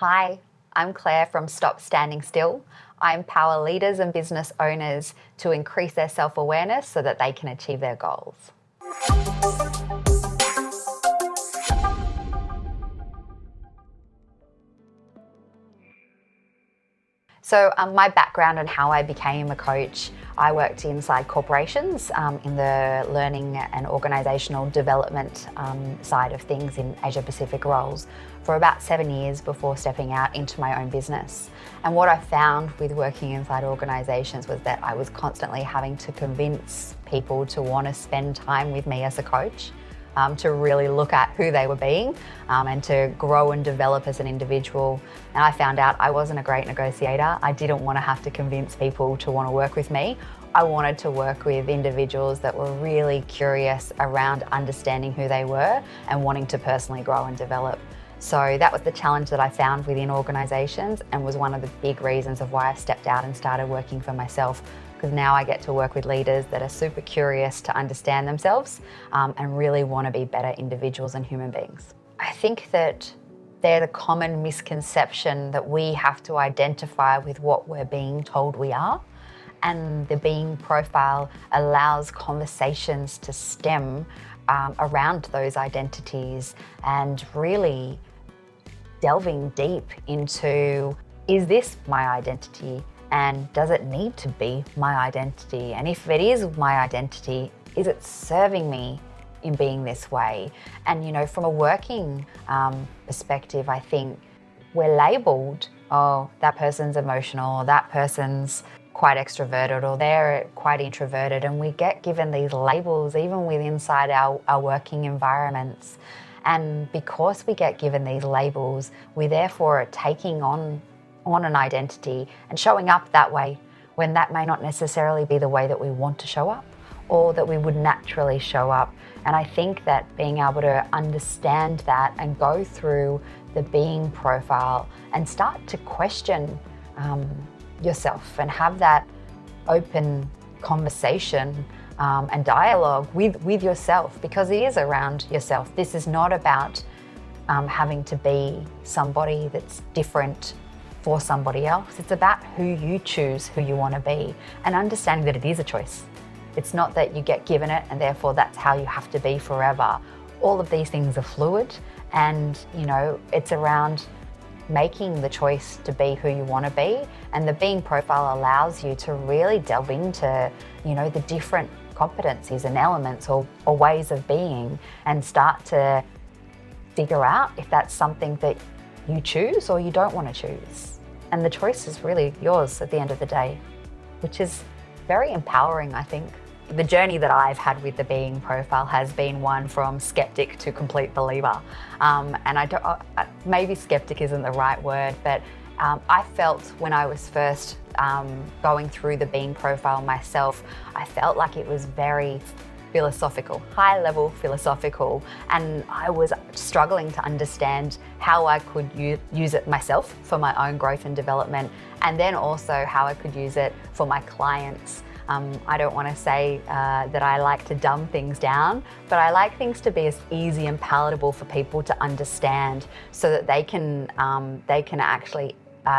Hi, I'm Claire from Stop Standing Still. I empower leaders and business owners to increase their self-awareness so that they can achieve their goals. So my background and how I became a coach, I worked inside corporations in the learning and organisational development side of things in Asia Pacific roles for about 7 years before stepping out into my own business. And what I found with working inside organisations was that I was constantly having to convince people to want to spend time with me as a coach. To really look at who they were being and to grow and develop as an individual. And I found out I wasn't a great negotiator. I didn't want to have to convince people to want to work with me. I wanted to work with individuals that were really curious around understanding who they were and wanting to personally grow and develop. So that was the challenge that I found within organisations and was one of the big reasons of why I stepped out and started working for myself. Because now I get to work with leaders that are super curious to understand themselves and really want to be better individuals and human beings. I think that they're the common misconception that we have to identify with what we're being told we are, and the being profile allows conversations to stem around those identities and really delving deep into, is this my identity? And does it need to be my identity? And if it is my identity, is it serving me in being this way? And from a working perspective, I think we're labelled, oh, that person's emotional, or that person's quite extroverted, or they're quite introverted. And we get given these labels even inside our working environments. And because we get given these labels, we therefore are taking on an identity and showing up that way when that may not necessarily be the way that we want to show up or that we would naturally show up. And I think that being able to understand that and go through the being profile and start to question yourself and have that open conversation and dialogue with yourself, because it is around yourself. This is not about having to be somebody that's different for somebody else. It's about who you choose, who you want to be, and understanding that it is a choice. It's not that you get given it and therefore that's how you have to be forever. All of these things are fluid, and it's around making the choice to be who you want to be. And the being profile allows you to really delve into the different competencies and elements or ways of being, and start to figure out if that's something that you choose or you don't want to choose. And the choice is really yours at the end of the day, which is very empowering, I think. The journey that I've had with the being profile has been one from skeptic to complete believer. And maybe skeptic isn't the right word, but I felt when I was first going through the being profile myself, I felt like it was very philosophical, high level philosophical, and I was struggling to understand how I could use it myself for my own growth and development, and then also how I could use it for my clients. I don't want to say that I like to dumb things down, but I like things to be as easy and palatable for people to understand so that they can actually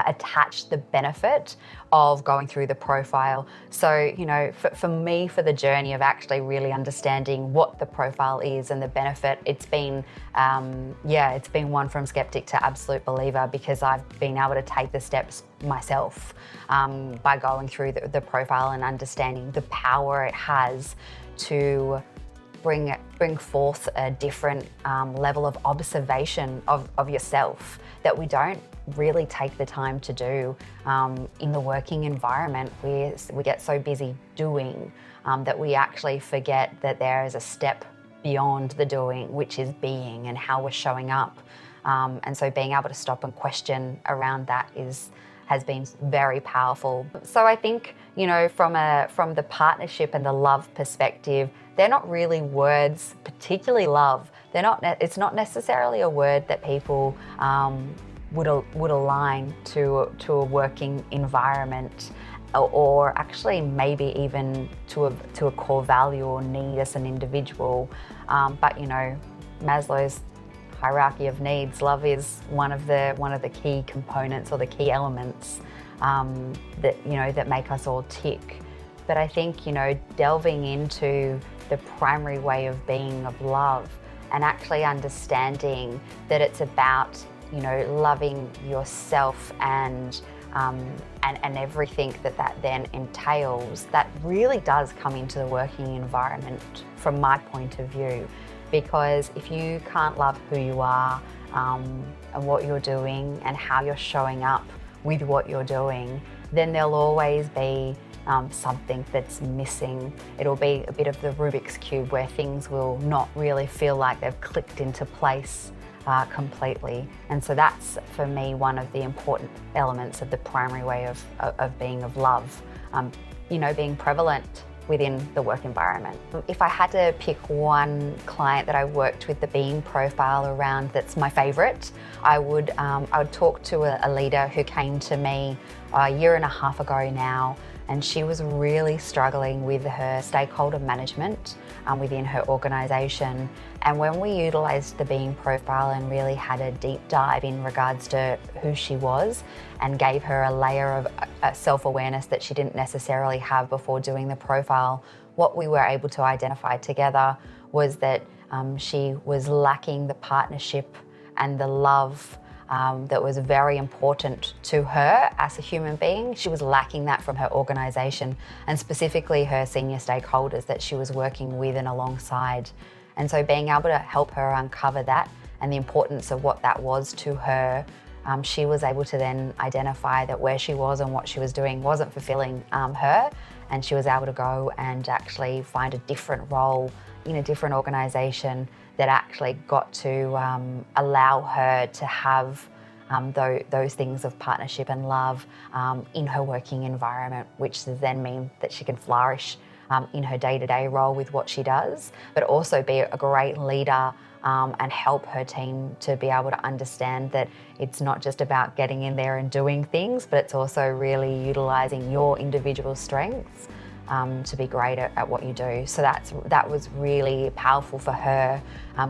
attach the benefit of going through the profile. So, for me, for the journey of actually really understanding what the profile is and the benefit, it's been one from skeptic to absolute believer, because I've been able to take the steps myself by going through the profile and understanding the power it has to bring forth a different level of observation of yourself that we don't really take the time to do in the working environment. We get so busy doing that we actually forget that there is a step beyond the doing, which is being and how we're showing up. And so being able to stop and question around that has been very powerful. So I think, from the partnership and the love perspective, they're not really words, particularly love. It's not necessarily a word that people would align to a working environment, or actually maybe even to a core value or need as an individual. But Maslow's hierarchy of needs, love is one of the key components or the key elements that make us all tick. But I think, delving into the primary way of being of love and actually understanding that it's about, loving yourself and everything that then entails, that really does come into the working environment from my point of view. Because if you can't love who you are and what you're doing and how you're showing up with what you're doing, then there'll always be something that's missing. It'll be a bit of the Rubik's Cube where things will not really feel like they've clicked into place completely. And so that's, for me, one of the important elements of the primary way of being of love, being prevalent within the work environment. If I had to pick one client that I worked with the being profile around that's my favourite, I would talk to a leader who came to me a year and a half ago now, and she was really struggling with her stakeholder management within her organisation. And when we utilised the being profile and really had a deep dive in regards to who she was and gave her a layer of self-awareness that she didn't necessarily have before doing the profile, what we were able to identify together was that she was lacking the partnership and the love that was very important to her as a human being. She was lacking that from her organisation, and specifically her senior stakeholders that she was working with and alongside. And so being able to help her uncover that and the importance of what that was to her, she was able to then identify that where she was and what she was doing wasn't fulfilling her, and she was able to go and actually find a different role in a different organisation that actually got to allow her to have those things of partnership and love in her working environment, which then mean that she can flourish in her day-to-day role with what she does, but also be a great leader and help her team to be able to understand that it's not just about getting in there and doing things, but it's also really utilising your individual strengths to be great at what you do. So that was really powerful for her,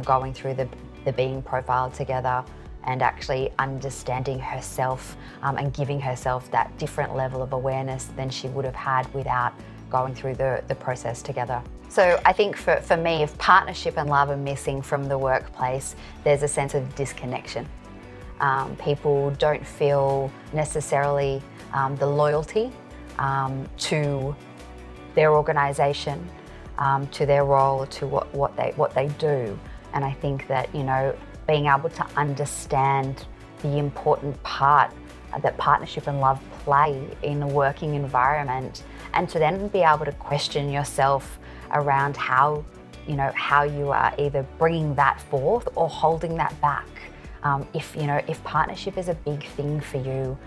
going through the being profile together and actually understanding herself and giving herself that different level of awareness than she would have had without going through the process together. So I think for me, if partnership and love are missing from the workplace, there's a sense of disconnection. People don't feel necessarily the loyalty to their organisation, to their role, to what they do. And I think that, being able to understand the important part that partnership and love play in a working environment, and to then be able to question yourself around how you are either bringing that forth or holding that back. If partnership is a big thing for you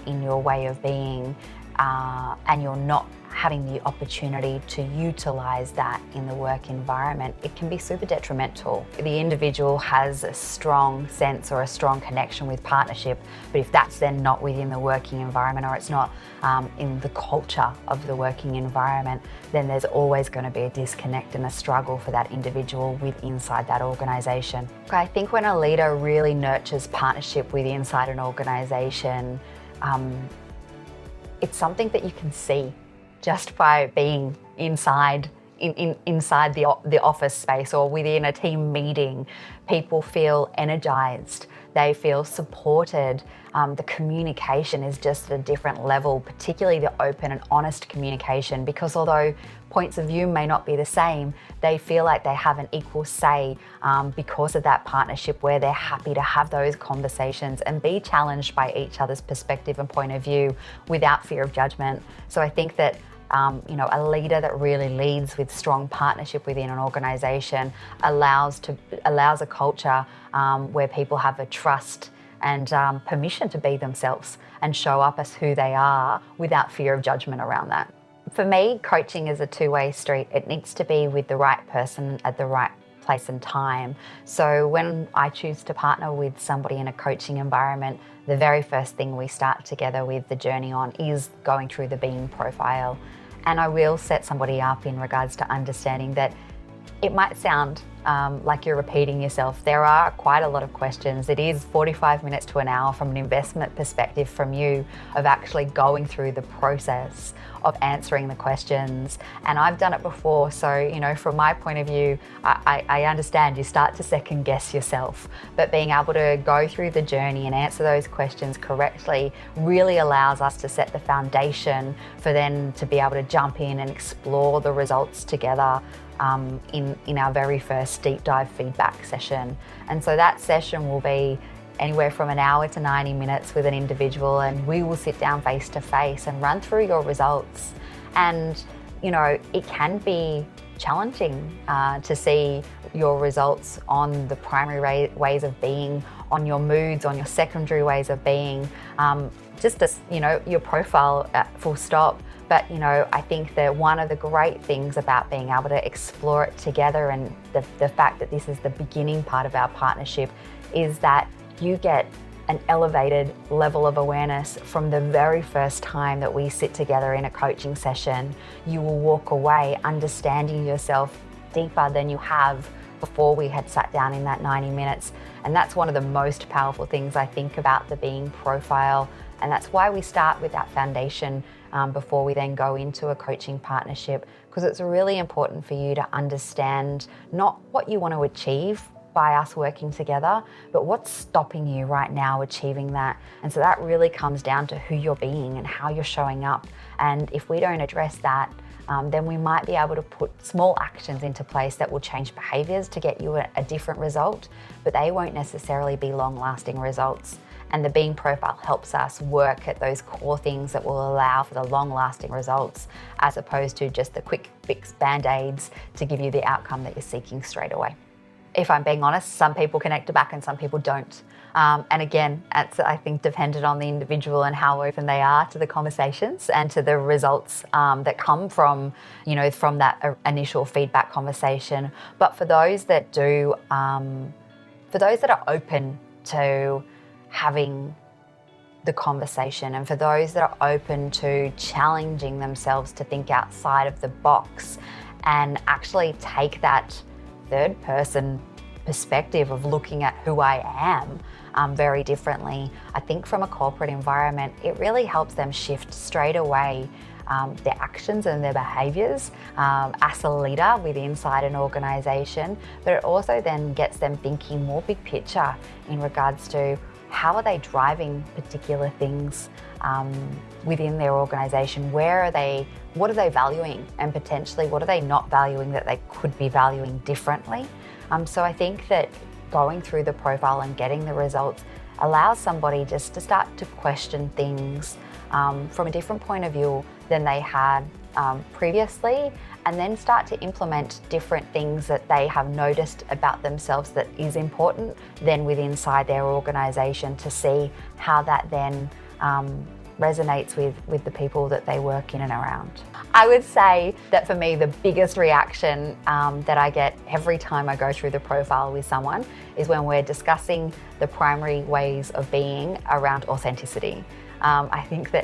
in your way of being, and you're not having the opportunity to utilise that in the work environment, it can be super detrimental. The individual has a strong sense or a strong connection with partnership, but if that's then not within the working environment, or it's not in the culture of the working environment, then there's always going to be a disconnect and a struggle for that individual inside that organisation. I think when a leader really nurtures partnership inside an organisation, it's something that you can see just by being inside the office space or within a team meeting. People feel energised, they feel supported. The communication is just at a different level, particularly the open and honest communication, because although points of view may not be the same, they feel like they have an equal say because of that partnership, where they're happy to have those conversations and be challenged by each other's perspective and point of view without fear of judgment. So I think that a leader that really leads with strong partnership within an organisation allows a culture where people have a trust and permission to be themselves and show up as who they are without fear of judgment around that. For me, coaching is a two-way street. It needs to be with the right person at the right place and time. So when I choose to partner with somebody in a coaching environment, the very first thing we start together with the journey on is going through the being profile. And I will set somebody up in regards to understanding that it might sound like you're repeating yourself. There are quite a lot of questions. It is 45 minutes to an hour from an investment perspective from you of actually going through the process of answering the questions. And I've done it before, so from my point of view, I understand you start to second guess yourself, but being able to go through the journey and answer those questions correctly really allows us to set the foundation for then to be able to jump in and explore the results together in our very first deep dive feedback session. And so that session will be anywhere from an hour to 90 minutes with an individual, and we will sit down face to face and run through your results. And it can be challenging to see your results on the primary ways of being, on your moods, on your secondary ways of being, just as your profile full stop. But I think that one of the great things about being able to explore it together, and the fact that this is the beginning part of our partnership, is that you get an elevated level of awareness from the very first time that we sit together in a coaching session. You will walk away understanding yourself deeper than you have before we had sat down in that 90 minutes. And that's one of the most powerful things I think about the being profile. And that's why we start with that foundation before we then go into a coaching partnership, because it's really important for you to understand not what you want to achieve by us working together, but what's stopping you right now achieving that. And so that really comes down to who you're being and how you're showing up. And if we don't address that, then we might be able to put small actions into place that will change behaviours to get you a different result, but they won't necessarily be long-lasting results. And the being profile helps us work at those core things that will allow for the long-lasting results, as opposed to just the quick fix band-aids to give you the outcome that you're seeking straight away. If I'm being honest, some people connect back and some people don't. And again, it's, I think, dependent on the individual and how open they are to the conversations and to the results that come from, from that initial feedback conversation. But for those that do, for those that are open to having the conversation, and for those that are open to challenging themselves to think outside of the box and actually take that third person perspective of looking at who I am very differently, I think from a corporate environment, it really helps them shift straight away their actions and their behaviours as a leader inside an organisation, but it also then gets them thinking more big picture in regards to how are they driving particular things within their organisation? Where are they? What are they valuing? And potentially, what are they not valuing that they could be valuing differently? So I think that going through the profile and getting the results allows somebody just to start to question things from a different point of view than they had previously, and then start to implement different things that they have noticed about themselves that is important then inside their organisation, to see how that then resonates with the people that they work in and around. I would say that for me, the biggest reaction that I get every time I go through the profile with someone is when we're discussing the primary ways of being around authenticity. I think that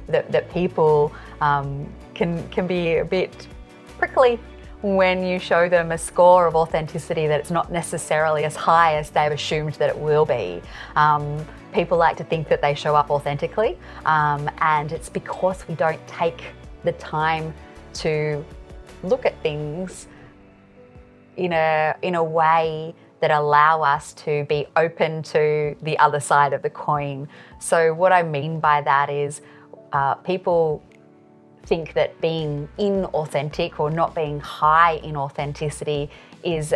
that people can be a bit prickly when you show them a score of authenticity that it's not necessarily as high as they've assumed that it will be. People like to think that they show up authentically, and it's because we don't take the time to look at things in a way that allow us to be open to the other side of the coin. So what I mean by that is people think that being inauthentic or not being high in authenticity is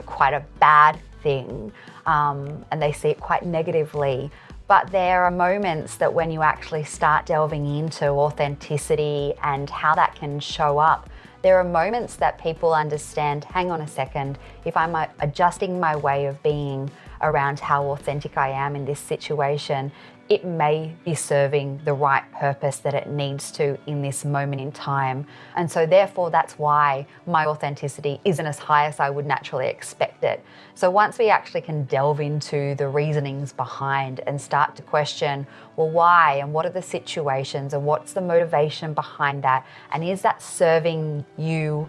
quite a bad thing, and they see it quite negatively. But there are moments that when you actually start delving into authenticity and how that can show up, there are moments that people understand, hang on a second, if I'm adjusting my way of being around how authentic I am in this situation, it may be serving the right purpose that it needs to in this moment in time. And so therefore, that's why my authenticity isn't as high as I would naturally expect it. So once we actually can delve into the reasonings behind and start to question, well, why, and what are the situations, and what's the motivation behind that, and is that serving you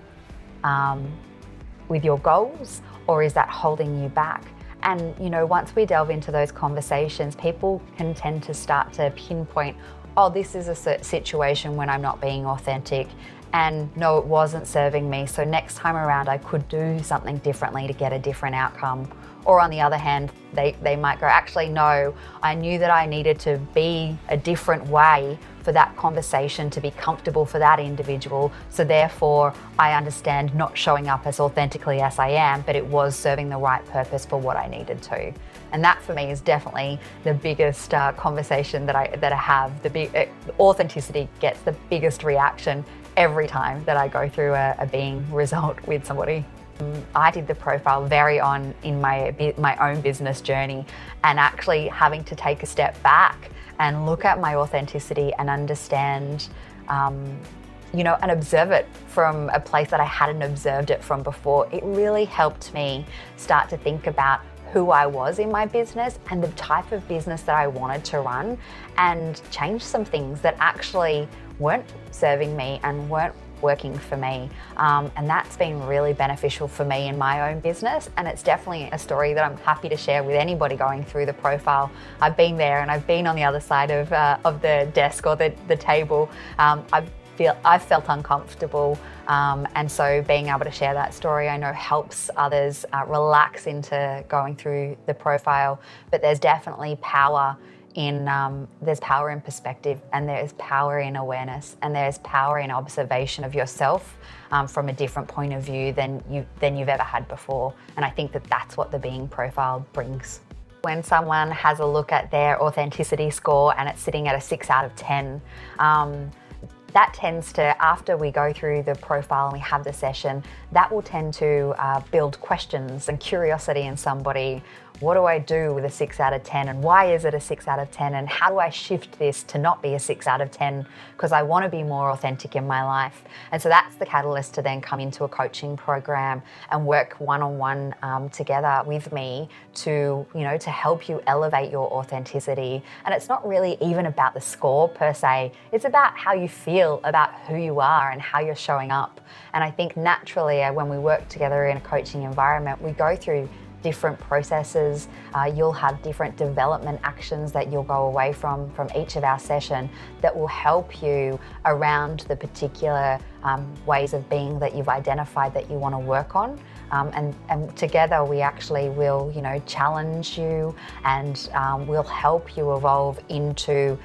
with your goals, or is that holding you back? And once we delve into those conversations, people can tend to start to pinpoint, oh, this is a situation when I'm not being authentic, and no, it wasn't serving me, so next time around I could do something differently to get a different outcome. Or on the other hand, they might go, actually, no, I knew that I needed to be a different way for that conversation to be comfortable for that individual. So therefore, I understand not showing up as authentically as I am, but it was serving the right purpose for what I needed to. And that for me is definitely the biggest conversation that I have. Authenticity gets the biggest reaction every time that I go through a being result with somebody. I did the profile very on in my own business journey, and actually having to take a step back and look at my authenticity and understand, and observe it from a place that I hadn't observed it from before. It really helped me start to think about who I was in my business and the type of business that I wanted to run, and change some things that actually weren't serving me and weren't working for me. And that's been really beneficial for me in my own business. And it's definitely a story that I'm happy to share with anybody going through the profile. I've been there and I've been on the other side of the desk or the table. I've felt uncomfortable. And so being able to share that story, I know helps others relax into going through the profile. But there's definitely power there's power in perspective, and there's power in awareness, and there's power in observation of yourself from a different point of view than you've ever had before. And I think that that's what the being profile brings. When someone has a look at their authenticity score and it's sitting at a 6 out of 10, that tends to, after we go through the profile and we have the session, that will tend to build questions and curiosity in somebody. What do I do with a 6 out of 10, and why is it a 6 out of 10, and how do I shift this to not be a 6 out of 10 because I want to be more authentic in my life? And so that's the catalyst to then come into a coaching program and work one-on-one together with me to help you elevate your authenticity. And it's not really even about the score per se, it's about how you feel about who you are and how you're showing up. And I think naturally when we work together in a coaching environment, we go through different processes. You'll have different development actions that you'll go away from each of our session that will help you around the particular ways of being that you've identified that you want to work on. And together we actually will, challenge you, and we'll help you evolve into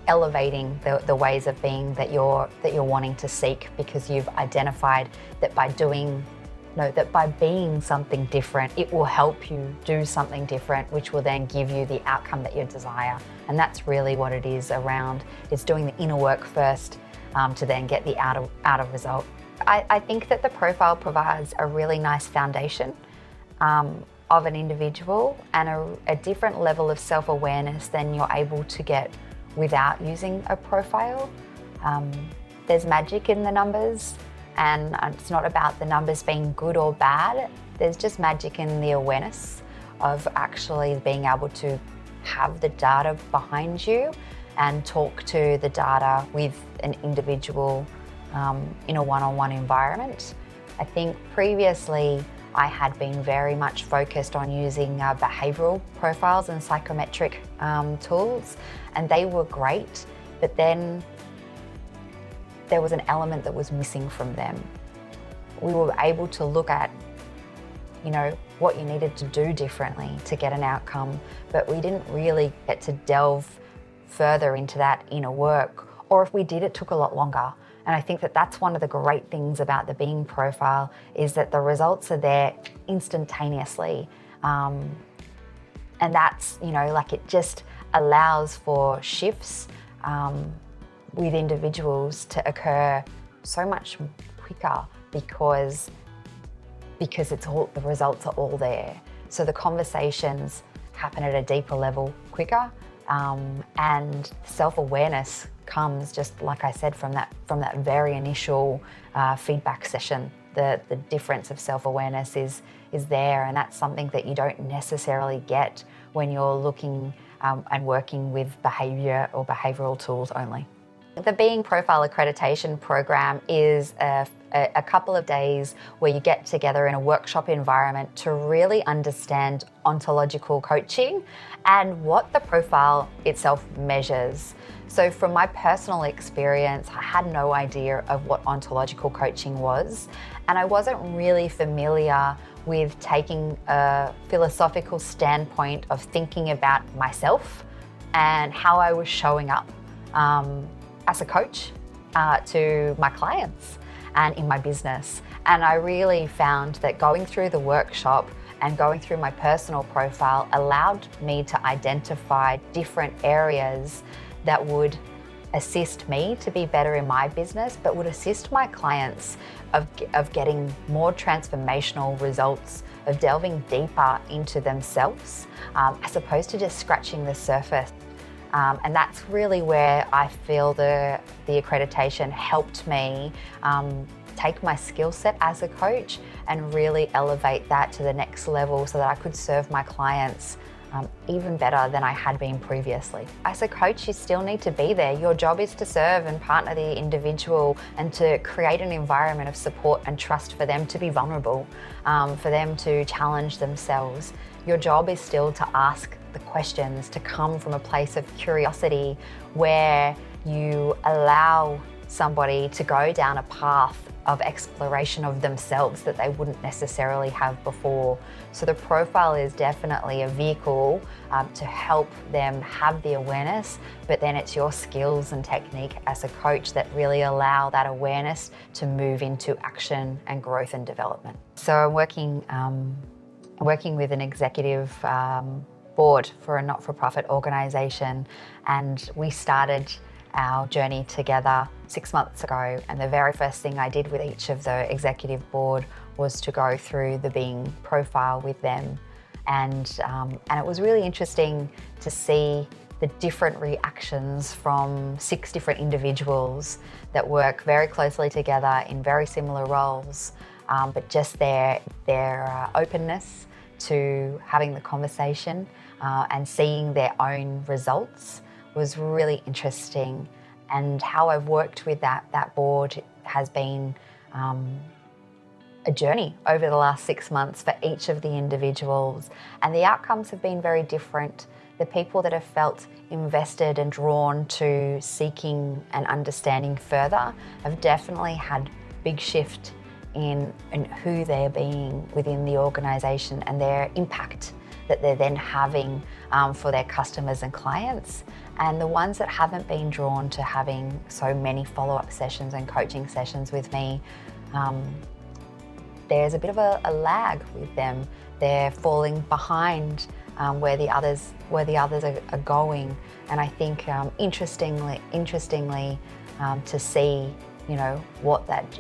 elevating the ways of being that you're wanting to seek, because you've identified that by being something different, it will help you do something different, which will then give you the outcome that you desire. And that's really what it is around. It's doing the inner work first to then get the outer result. I think that the profile provides a really nice foundation of an individual and a different level of self-awareness than you're able to get without using a profile. There's magic in the numbers. And it's not about the numbers being good or bad. There's just magic in the awareness of actually being able to have the data behind you and talk to the data with an individual in a one-on-one environment. I think previously I had been very much focused on using behavioural profiles and psychometric tools, and they were great, but then there was an element that was missing from them. We were able to look at, what you needed to do differently to get an outcome, but we didn't really get to delve further into that inner work, or if we did, it took a lot longer. And I think that that's one of the great things about the being profile, is that the results are there instantaneously. And that's, it just allows for shifts with individuals to occur so much quicker because the results are all there. So the conversations happen at a deeper level quicker, and self-awareness comes, just like I said, from that very initial feedback session. The difference of self-awareness is there, and that's something that you don't necessarily get when you're looking and working with behaviour or behavioural tools only. The Being Profile Accreditation program is a a couple of days where you get together in a workshop environment to really understand ontological coaching and what the profile itself measures. So from my personal experience, I had no idea of what ontological coaching was, and I wasn't really familiar with taking a philosophical standpoint of thinking about myself and how I was showing up as a coach to my clients and in my business. And I really found that going through the workshop and going through my personal profile allowed me to identify different areas that would assist me to be better in my business, but would assist my clients of getting more transformational results, of delving deeper into themselves, as opposed to just scratching the surface. And that's really where I feel the accreditation helped me take my skill set as a coach and really elevate that to the next level so that I could serve my clients even better than I had been previously. As a coach, you still need to be there. Your job is to serve and partner the individual and to create an environment of support and trust for them to be vulnerable, for them to challenge themselves. Your job is still to ask the questions, to come from a place of curiosity where you allow somebody to go down a path of exploration of themselves that they wouldn't necessarily have before. So the profile is definitely a vehicle to help them have the awareness, but then it's your skills and technique as a coach that really allow that awareness to move into action and growth and development. So I'm working with an executive board for a not-for-profit organisation, and we started our journey together 6 months ago, and the very first thing I did with each of the executive board was to go through the being profile with them, and it was really interesting to see the different reactions from 6 different individuals that work very closely together in very similar roles, but just their openness to having the conversation and seeing their own results was really interesting. And how I've worked with that board has been a journey over the last 6 months for each of the individuals, and the outcomes have been very different. The people that have felt invested and drawn to seeking and understanding further have definitely had big shift in who they're being within the organisation and their impact that they're then having for their customers and clients. And the ones that haven't been drawn to having so many follow-up sessions and coaching sessions with me, there's a bit of a lag with them. They're falling behind where the others are going. And I think interestingly, to see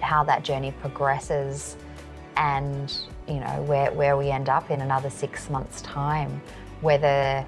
how that journey progresses, and where we end up in another 6 months' time, whether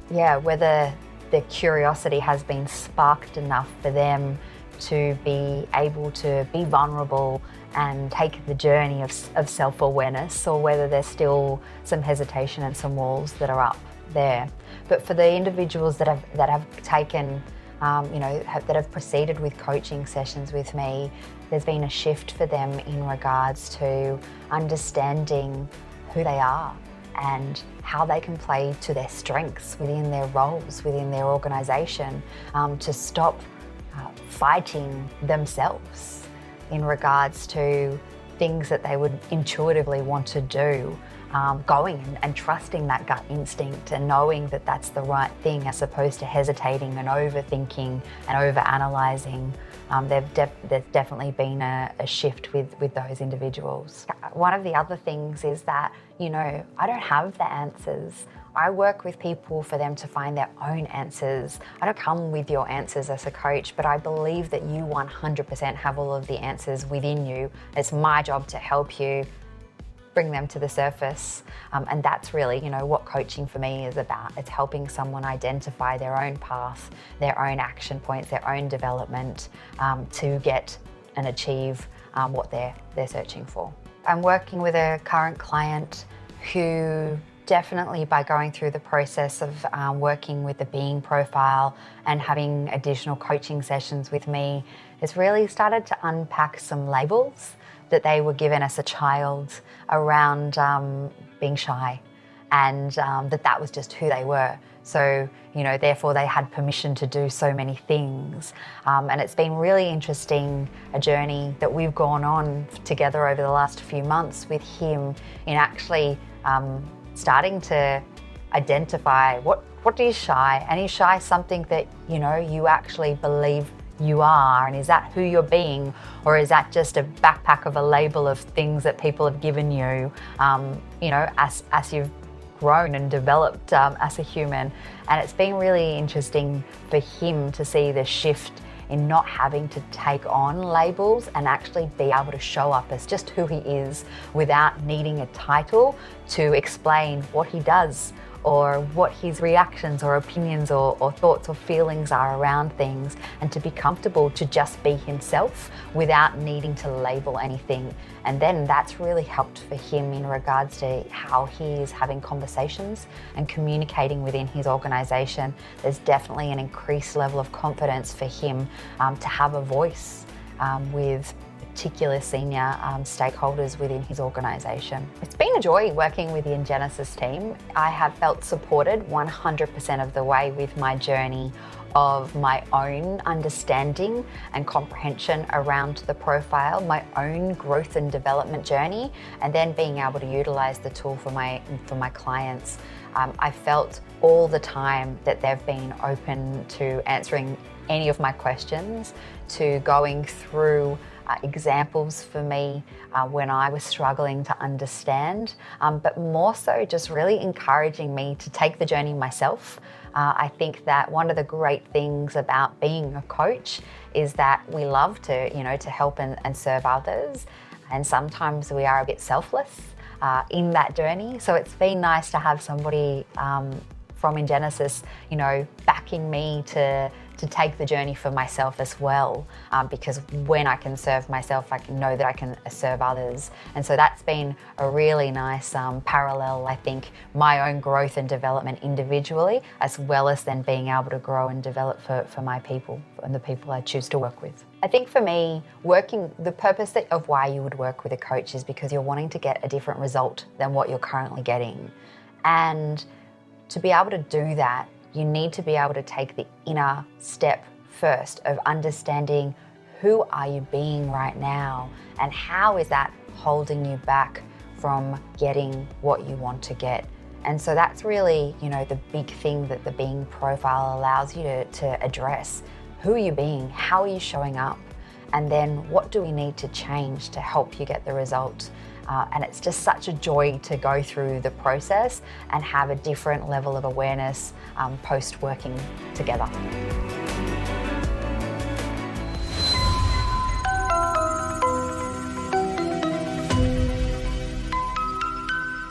the curiosity has been sparked enough for them to be able to be vulnerable and take the journey of self-awareness, or whether there's still some hesitation and some walls that are up there. But for the individuals that have taken that have proceeded with coaching sessions with me, there's been a shift for them in regards to understanding who they are and how they can play to their strengths within their roles, within their organisation, to stop fighting themselves in regards to things that they would intuitively want to do, going and trusting that gut instinct and knowing that that's the right thing, as opposed to hesitating and overthinking and over-analysing. There's definitely been a shift with those individuals. One of the other things is that, I don't have the answers. I work with people for them to find their own answers. I don't come with your answers as a coach, but I believe that you 100% have all of the answers within you. It's my job to help you bring them to the surface. And that's really, what coaching for me is about. It's helping someone identify their own path, their own action points, their own development, to get and achieve what they're searching for. I'm working with a current client who definitely by going through the process of working with the being profile and having additional coaching sessions with me, has really started to unpack some labels that they were given as a child around being shy, and that was just who they were. So, therefore they had permission to do so many things. And it's been really interesting, a journey that we've gone on together over the last few months with him in actually starting to identify what is shy, and is shy something that, you actually believe you are, and is that who you're being, or is that just a backpack of a label of things that people have given you, as you've grown and developed as a human. And it's been really interesting for him to see the shift in not having to take on labels and actually be able to show up as just who he is without needing a title to explain what he does, or what his reactions or opinions or thoughts or feelings are around things, and to be comfortable to just be himself without needing to label anything. And then that's really helped for him in regards to how he is having conversations and communicating within his organisation. There's definitely an increased level of confidence for him to have a voice with particular senior stakeholders within his organisation. It's been a joy working with the Ingenesis team. I have felt supported 100% of the way with my journey of my own understanding and comprehension around the profile, my own growth and development journey, and then being able to utilise the tool for my clients. I felt all the time that they've been open to answering any of my questions, to going through examples for me when I was struggling to understand, but more so just really encouraging me to take the journey myself. I think that one of the great things about being a coach is that we love to, to help and serve others, and sometimes we are a bit selfless in that journey. So it's been nice to have somebody from Ingenesis, backing me to take the journey for myself as well, because when I can serve myself, I can know that I can serve others. And so that's been a really nice parallel, I think, my own growth and development individually, as well as then being able to grow and develop for my people and the people I choose to work with. I think for me, the purpose of why you would work with a coach is because you're wanting to get a different result than what you're currently getting. And to be able to do that, you need to be able to take the inner step first of understanding who are you being right now, and how is that holding you back from getting what you want to get. And so that's really, the big thing that the being profile allows you to address. Who are you being? How are you showing up? And then what do we need to change to help you get the result? And it's just such a joy to go through the process and have a different level of awareness post working together.